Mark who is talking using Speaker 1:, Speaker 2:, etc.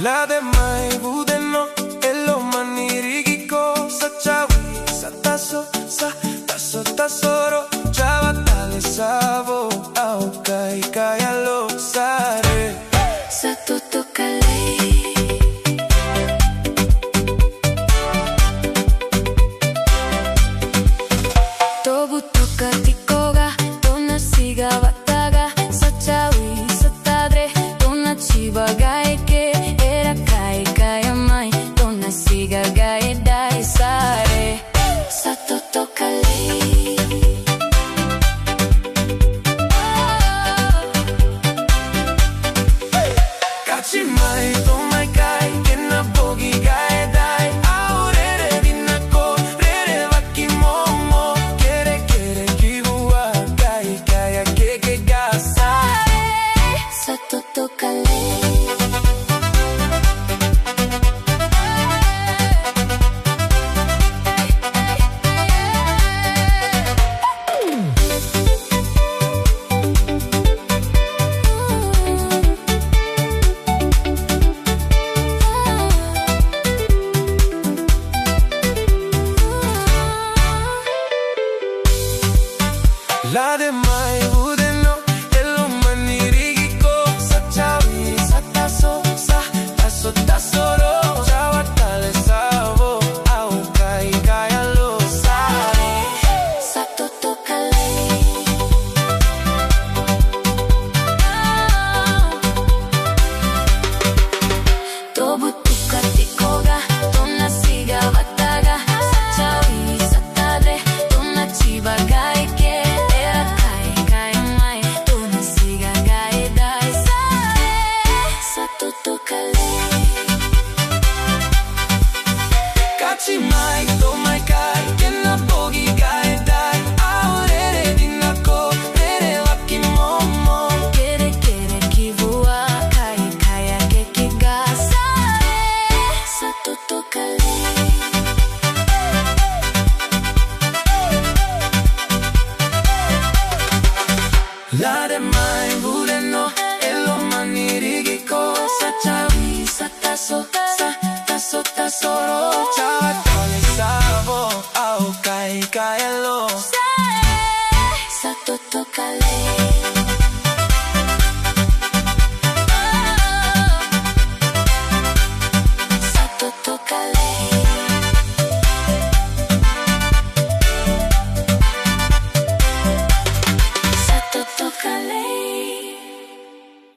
Speaker 1: La de mai budeno elo manirigi ko sa chawi sa tasoro chava tale savo au kai kai alo sare
Speaker 2: sa toto kalei tobu toka tikoga donna siga bataga sa chawi sa tadre donna chiba gai ke siga gai dai sare sa toto kalei
Speaker 1: kachi mai to mai kai kena bogi gai dai aurere dinako rere baki momo kere kiwa gai gai ke ga sare
Speaker 2: sa toto kalei